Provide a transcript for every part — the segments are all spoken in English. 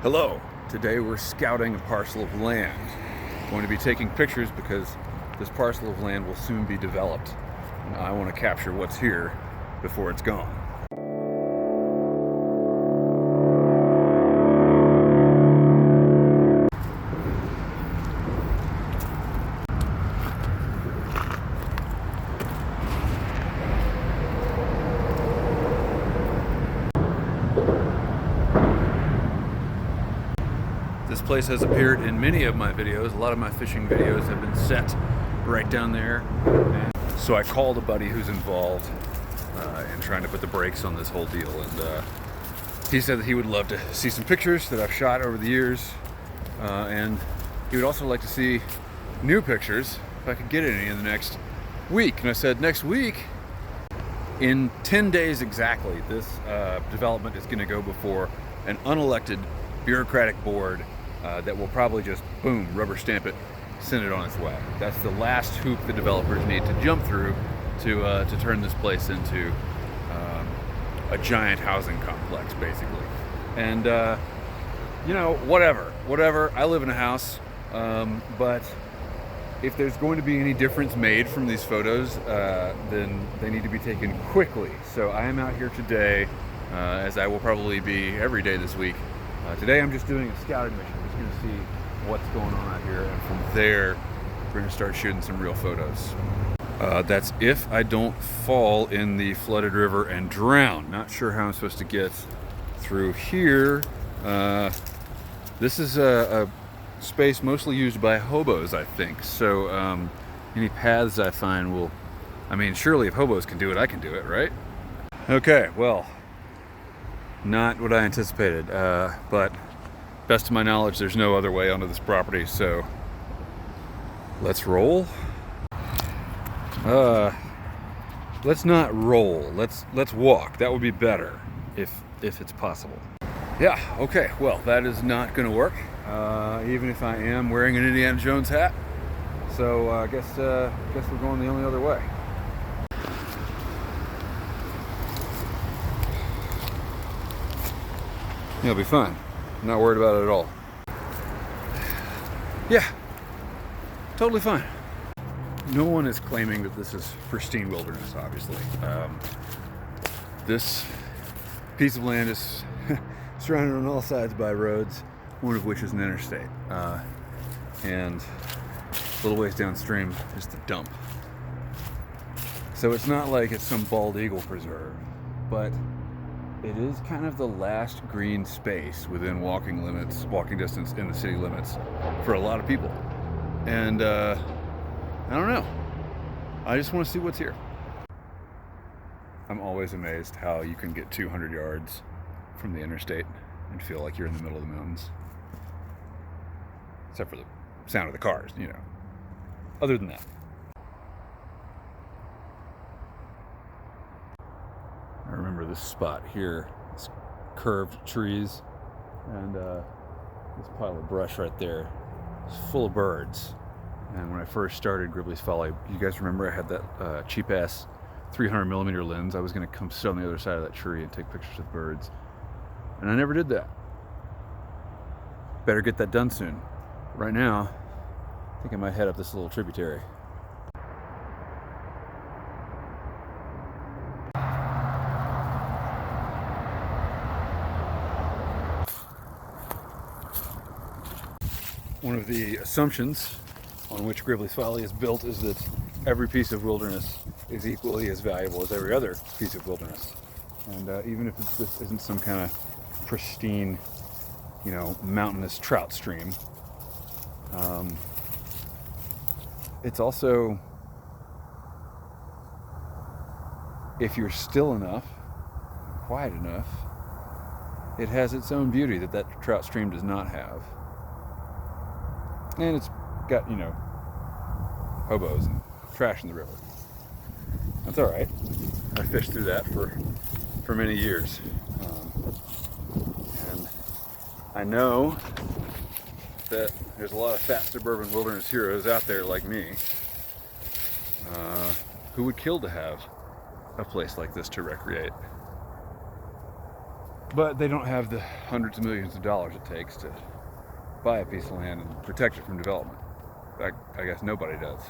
Hello, today we're scouting a parcel of land. I'm going to be taking pictures because this parcel of land will soon be developed. And I want to capture what's here before it's gone. This place has appeared in many of my videos. A lot of my fishing videos have been set right down there. And so I called a buddy who's involved in trying to put the brakes on this whole deal. And he said that he would love to see some pictures that I've shot over the years. And he would also like to see new pictures, if I could get any in the next week. And I said, next week? In 10 days exactly, this development is going to go before an unelected bureaucratic board that will probably just, boom, rubber stamp it, send it on its way. That's the last hoop the developers need to jump through to turn this place into a giant housing complex, basically. And, you know, whatever. I live in a house, but if there's going to be any difference made from these photos, then they need to be taken quickly. So I am out here today, as I will probably be every day this week. Today I'm just doing a scouting mission. I'm just going to see what's going on out here, and from there we're going to start shooting some real photos. That's if I don't fall in the flooded river and drown. Not sure how I'm supposed to get through here. This is a space mostly used by hobos, I think. So any paths I find will, I mean, surely if hobos can do it, I can do it, right? Okay, well, not what I anticipated, but best of my knowledge, there's no other way onto this property, so let's roll. Let's not roll. Let's walk. That would be better if it's possible. Yeah. Okay. Well, that is not going to work, even if I am wearing an Indiana Jones hat. So I guess we're going the only other way. It'll be fine. I'm not worried about it at all. Yeah, totally fine. No one is claiming that this is pristine wilderness, obviously. This piece of land is surrounded on all sides by roads, one of which is an interstate. And a little ways downstream is the dump. So it's not like it's some bald eagle preserve, but it is kind of the last green space within walking distance in the city limits for a lot of people. And I don't know. I just want to see what's here. I'm always amazed how you can get 200 yards from the interstate and feel like you're in the middle of the mountains. Except for the sound of the cars, you know. Other than that. I remember this spot here, this curved trees, and this pile of brush right there is full of birds. And when I first started Gribley's Folly, you guys remember I had that cheap-ass 300mm lens. I was going to come sit on the other side of that tree and take pictures of birds. And I never did that. Better get that done soon. Right now, I think I might head up this little tributary. One of the assumptions on which Gribley's Folly is built is that every piece of wilderness is equally as valuable as every other piece of wilderness. And even if this isn't some kind of pristine, you know, mountainous trout stream, it's also, if you're still enough, quiet enough, it has its own beauty that trout stream does not have. And it's got, you know, hobos and trash in the river. That's all right. I fished through that for many years. And I know that there's a lot of fat suburban wilderness heroes out there like me who would kill to have a place like this to recreate. But they don't have the hundreds of millions of dollars it takes to buy a piece of land and protect it from development. I guess nobody does.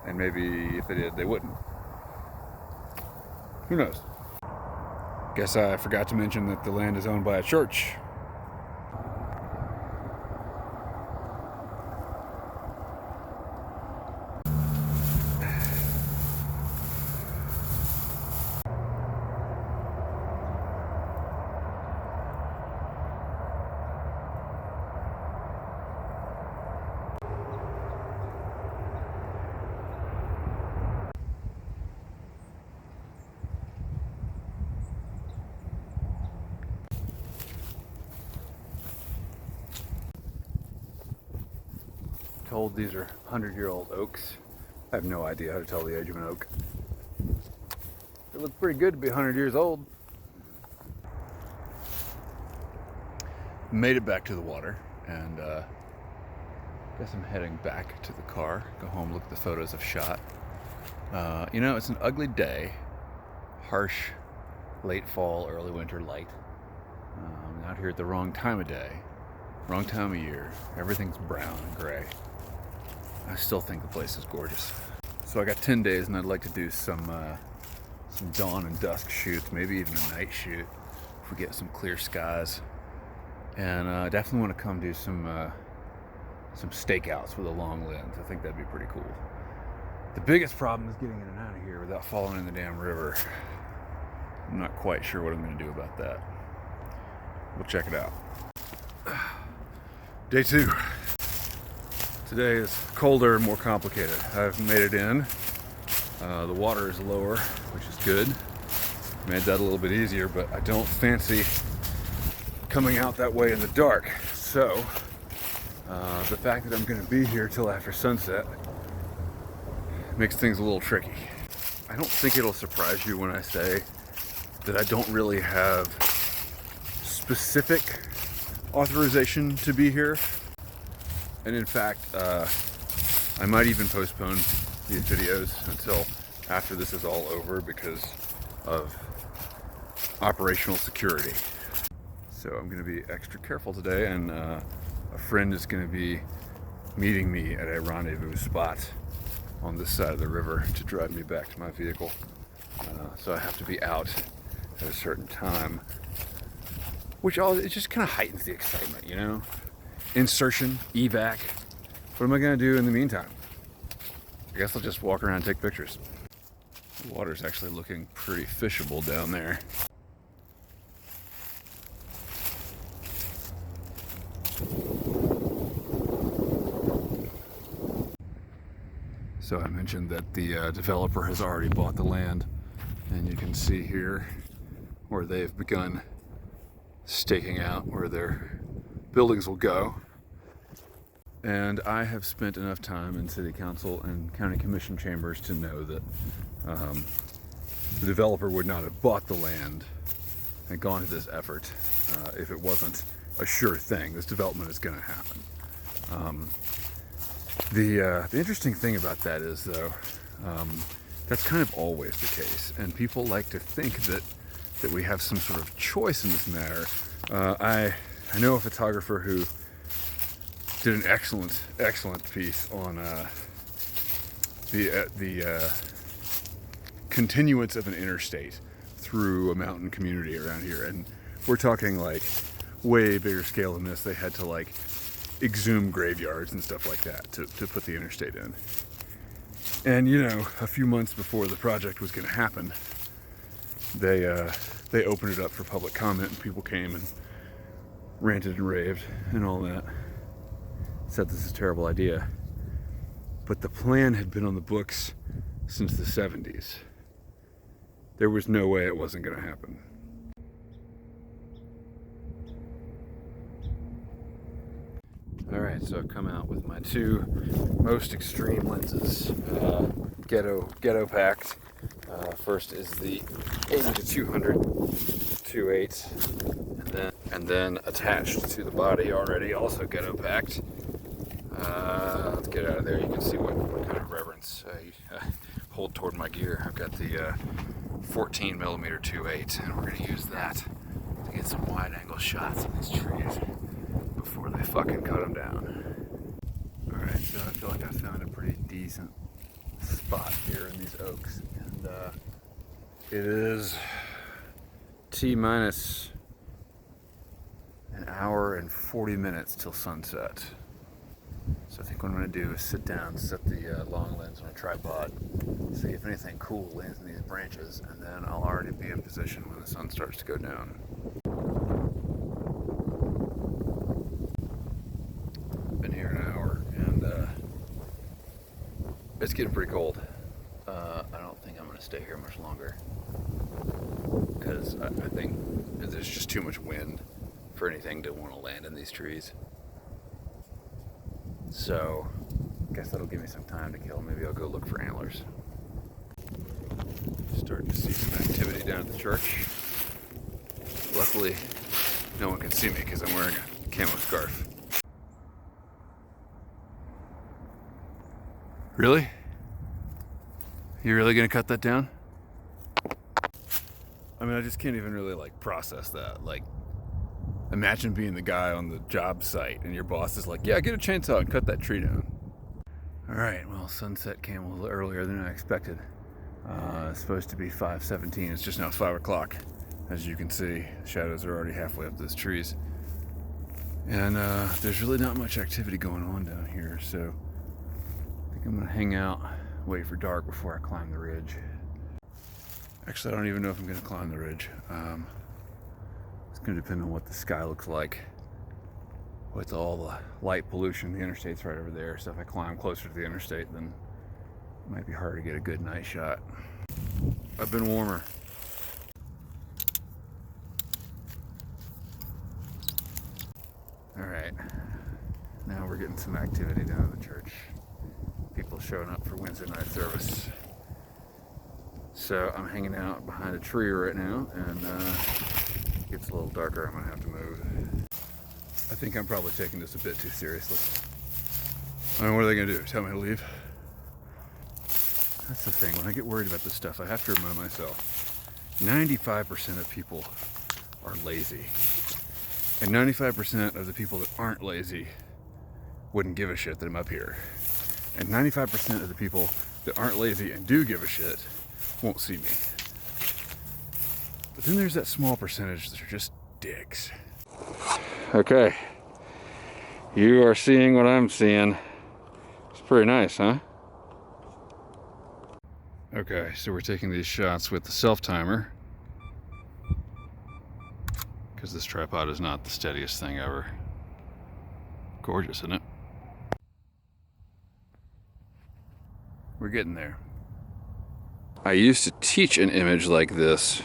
And maybe if they did, they wouldn't. Who knows? Guess I forgot to mention that the land is owned by a church. Told these are 100-year-old oaks. I have no idea how to tell the age of an oak. They look pretty good to be 100 years old. Made it back to the water, and guess I'm heading back to the car. Go home, look at the photos I've shot. You know, it's an ugly day. Harsh, late fall, early winter light. I'm out here at the wrong time of day, wrong time of year. Everything's brown and gray. I still think the place is gorgeous. So I got 10 days, and I'd like to do some dawn and dusk shoots, maybe even a night shoot if we get some clear skies. And I definitely want to come do some stakeouts with a long lens. I think that'd be pretty cool. The biggest problem is getting in and out of here without falling in the damn river. I'm not quite sure what I'm going to do about that. We'll check it out. Day 2. Today is colder and more complicated. I've made it in. The water is lower, which is good. Made that a little bit easier, but I don't fancy coming out that way in the dark. So, the fact that I'm going to be here till after sunset makes things a little tricky. I don't think it'll surprise you when I say that I don't really have specific authorization to be here. And in fact, I might even postpone these videos until after this is all over because of operational security. So I'm going to be extra careful today, and a friend is going to be meeting me at a rendezvous spot on this side of the river to drive me back to my vehicle. So I have to be out at a certain time, which it just kind of heightens the excitement, you know? Insertion, evac. What am I going to do in the meantime? I guess I'll just walk around and take pictures. The water's actually looking pretty fishable down there. So I mentioned that the developer has already bought the land, and you can see here where they've begun staking out where their buildings will go. And I have spent enough time in city council and county commission chambers to know that the developer would not have bought the land and gone to this effort if it wasn't a sure thing. This development is going to happen. The interesting thing about that is, though, that's kind of always the case, and people like to think that we have some sort of choice in this matter. I know a photographer who did an excellent piece on the continuance of an interstate through a mountain community around here, and we're talking like way bigger scale than this. They had to like exhume graveyards and stuff like that to put the interstate in. And you know, a few months before the project was going to happen, they opened it up for public comment, and people came and ranted and raved and all that. Said this is a terrible idea. But the plan had been on the books since the 70s. There was no way it wasn't going to happen. Alright, so I've come out with my two most extreme lenses. Ghetto packed. First is the 80-200 2.8, and then attached to the body already, also ghetto packed. Let's get out of there. You can see what kind of reverence I hold toward my gear. I've got the 14mm 2.8, and we're going to use that get some wide-angle shots of these trees before they fucking cut them down. Alright, so I feel like I found a pretty decent spot here in these oaks. And it is T-minus an hour and 40 minutes till sunset. So I think what I'm going to do is sit down, set the long lens on a tripod, see if anything cool lands in these branches, and then I'll already be in position when the sun starts to go down. Been here an hour, and it's getting pretty cold. I don't think I'm going to stay here much longer, because I think there's just too much wind for anything to want to land in these trees. So, I guess that'll give me some time to kill. Maybe I'll go look for antlers. Starting to see some activity down at the church. Luckily, no one can see me because I'm wearing a camo scarf. Really? You really gonna cut that down? I mean, I just can't even really like process that. Like, imagine being the guy on the job site and your boss is like, yeah, get a chainsaw and cut that tree down. All right, well, sunset came a little earlier than I expected. It's supposed to be 5:17, it's just now 5 o'clock. As you can see, the shadows are already halfway up those trees. And there's really not much activity going on down here, so I think I'm gonna hang out, wait for dark before I climb the ridge. Actually, I don't even know if I'm gonna climb the ridge. It's going to depend on what the sky looks like with all the light pollution. The interstate's right over there, so if I climb closer to the interstate, then it might be hard to get a good night shot. I've been warmer. Alright, now we're getting some activity down at the church. People showing up for Wednesday night service. So I'm hanging out behind a tree right now, and it gets a little darker, I'm gonna have to move. I think I'm probably taking this a bit too seriously. I mean, what are they gonna do? Tell me to leave? That's the thing, when I get worried about this stuff, I have to remind myself, 95% of people are lazy. And 95% of the people that aren't lazy wouldn't give a shit that I'm up here. And 95% of the people that aren't lazy and do give a shit won't see me. But then there's that small percentage that are just dicks. Okay, you are seeing what I'm seeing. It's pretty nice, huh? Okay, so we're taking these shots with the self-timer, because this tripod is not the steadiest thing ever. Gorgeous, isn't it? We're getting there. I used to teach an image like this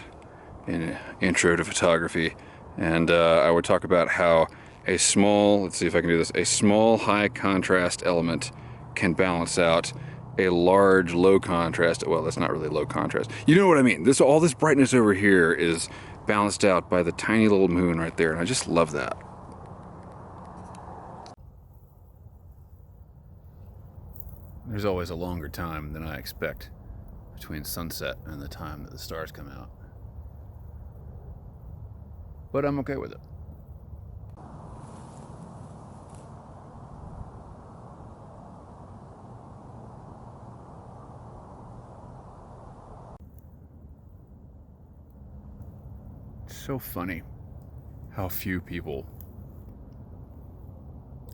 in Intro to Photography, and I would talk about how a small, let's see if I can do this, a small high contrast element can balance out a large low contrast. Well, that's not really low contrast. You know what I mean? All this brightness over here is balanced out by the tiny little moon right there, and I just love that. There's always a longer time than I expect between sunset and the time that the stars come out. But I'm okay with it. It's so funny how few people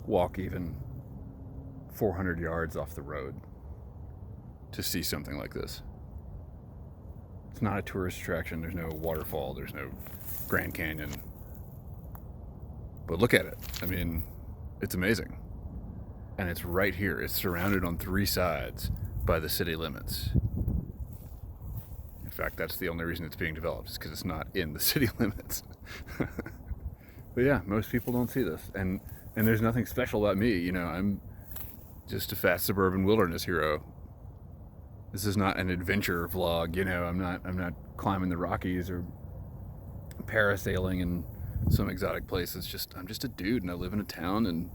walk even 400 yards off the road to see something like this. It's not a tourist attraction, there's no waterfall, there's no Grand Canyon. But look at it. I mean, it's amazing. And it's right here. It's surrounded on 3 sides by the city limits. In fact, that's the only reason it's being developed, is because it's not in the city limits. But yeah, most people don't see this. And there's nothing special about me, you know, I'm just a fat suburban wilderness hero. This is not an adventure vlog, you know, I'm not climbing the Rockies or parasailing in some exotic place. I'm just a dude, and I live in a town, and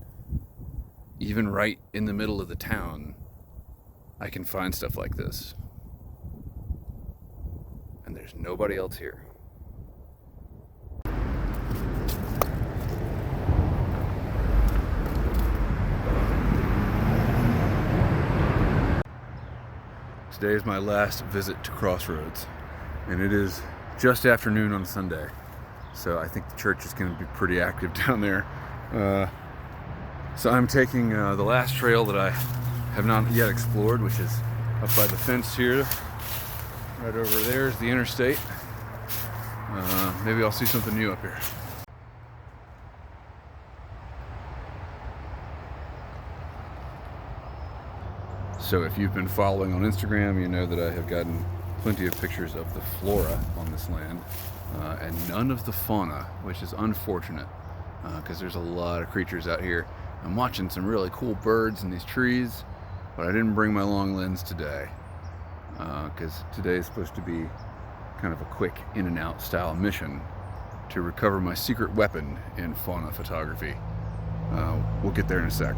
even right in the middle of the town, I can find stuff like this. And there's nobody else here. Today is my last visit to Crossroads, and it is just afternoon on Sunday, so I think the church is going to be pretty active down there. So I'm taking the last trail that I have not yet explored, which is up by the fence here. Right over there is the interstate. Maybe I'll see something new up here. So if you've been following on Instagram, you know that I have gotten plenty of pictures of the flora on this land, and none of the fauna, which is unfortunate, because there's a lot of creatures out here. I'm watching some really cool birds in these trees, but I didn't bring my long lens today, because today is supposed to be kind of a quick in and out style mission to recover my secret weapon in fauna photography. We'll get there in a sec.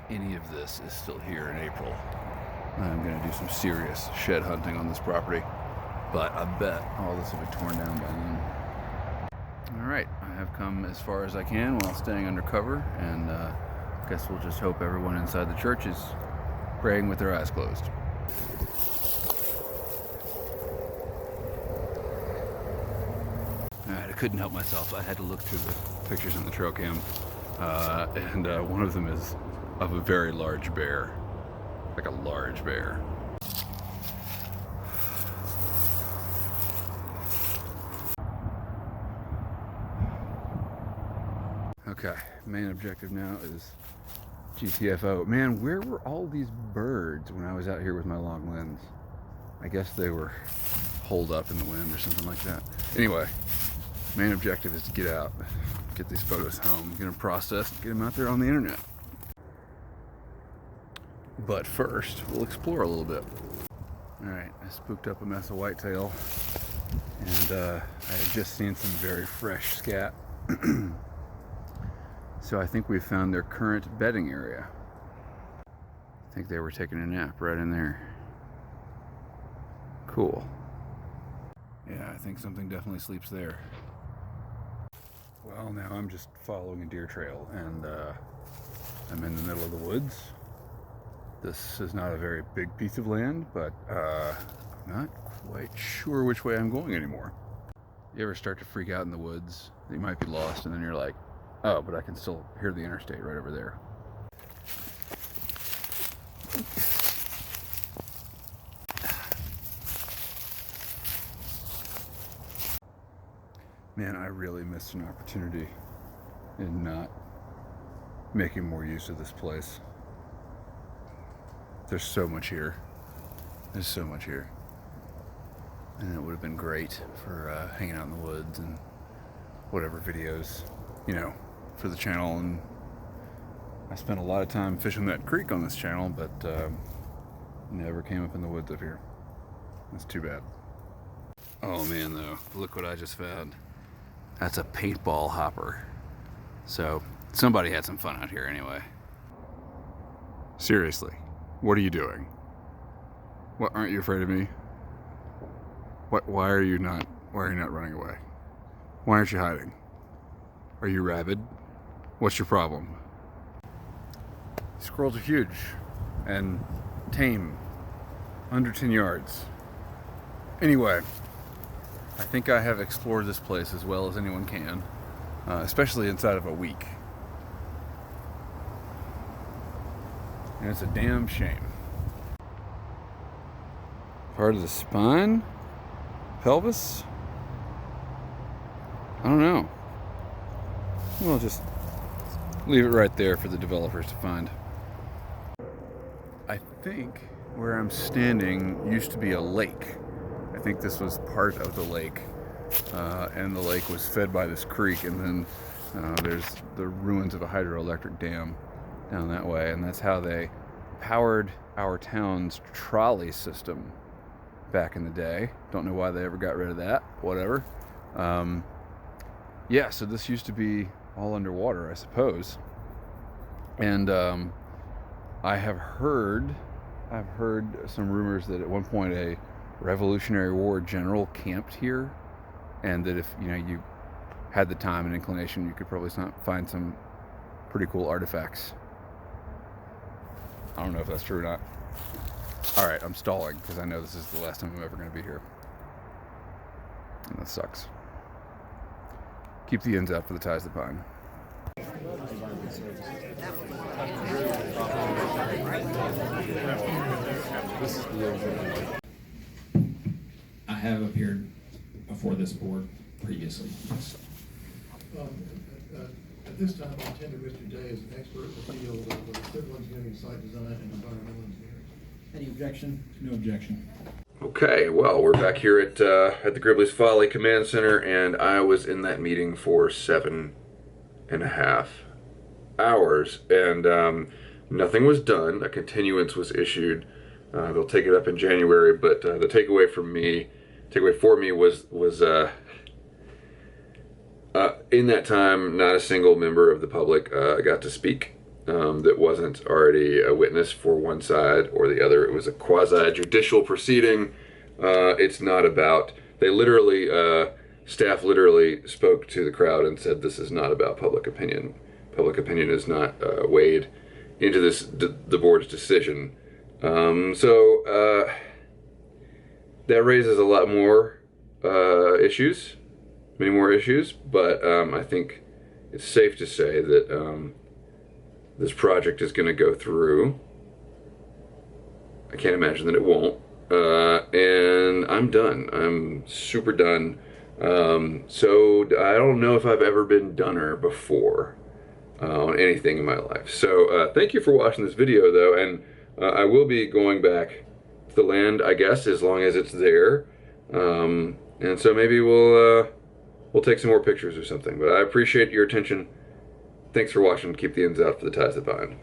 Any of this is still here in April, I'm going to do some serious shed hunting on this property, but I bet all this will be torn down by then. Alright, I have come as far as I can while staying undercover, and guess we'll just hope everyone inside the church is praying with their eyes closed. Alright, I couldn't help myself. I had to look through the pictures in the trail cam, and one of them is of a very large bear, like a large bear. Okay, main objective now is GTFO. Man, where were all these birds when I was out here with my long lens? I guess they were holed up in the wind or something like that. Anyway, main objective is to get out, get these photos home, get them processed, get them out there on the internet. But first, we'll explore a little bit. Alright, I spooked up a mess of whitetail, and I had just seen some very fresh scat. So I think we found their current bedding area. I think they were taking a nap right in there. Cool. Yeah, I think something definitely sleeps there. Well, now I'm just following a deer trail, and I'm in the middle of the woods. This is not a very big piece of land, but I'm not quite sure which way I'm going anymore. You ever start to freak out in the woods that you might be lost, and then you're like, oh, but I can still hear the interstate right over there. Man, I really missed an opportunity in not making more use of this place. There's so much here. There's so much here. And it would have been great for hanging out in the woods and whatever videos, you know, for the channel. And I spent a lot of time fishing that creek on this channel, but never came up in the woods up here. That's too bad. Oh man, though, look what I just found. That's a paintball hopper. So somebody had some fun out here anyway. Seriously. What are you doing? What, aren't you afraid of me? Why are you not running away? Why aren't you hiding? Are you rabid? What's your problem? Squirrels are huge and tame, under 10 yards. Anyway, I think I have explored this place as well as anyone can, especially inside of a week. And it's a damn shame. Part of the spine? Pelvis? I don't know. We'll just leave it right there for the developers to find. I think where I'm standing used to be a lake. I think this was part of the lake, and the lake was fed by this creek, and then there's the ruins of a hydroelectric dam down that way, and that's how they powered our town's trolley system back in the day. Don't know why they ever got rid of that. Whatever. Yeah, so this used to be all underwater, I suppose. And I've heard some rumors that at one point a Revolutionary War general camped here, and that if you had the time and inclination, you could probably find some pretty cool artifacts I don't know if that's true or not. All right, I'm stalling because I know this is the last time I'm ever going to be here. And that sucks. Keep the ends out for the ties that bind. I have appeared before this board previously. Yes. At this time, I attended Mr. Day as an expert in the field of civil engineering, site design, and environmental engineering. Any objection? No objection. Okay, well, we're back here at the Gribley's Folly Command Center, and I was in that meeting for 7.5 hours, and nothing was done. A continuance was issued. They'll take it up in January, but the takeaway for me was in that time, not a single member of the public got to speak that wasn't already a witness for one side or the other. It was a quasi-judicial proceeding. It's not about, staff literally spoke to the crowd and said this is not about public opinion. Public opinion is not weighed into the board's decision. So that raises a lot more issues. Many more issues, but I think it's safe to say that this project is going to go through. I can't imagine that it won't. And I'm done. I'm super done. So I don't know if I've ever been doner before on anything in my life. So thank you for watching this video, though, and I will be going back to the land, I guess, as long as it's there. And so maybe we'll take some more pictures or something. But I appreciate your attention. Thanks for watching. Keep the ends out for the ties that bind.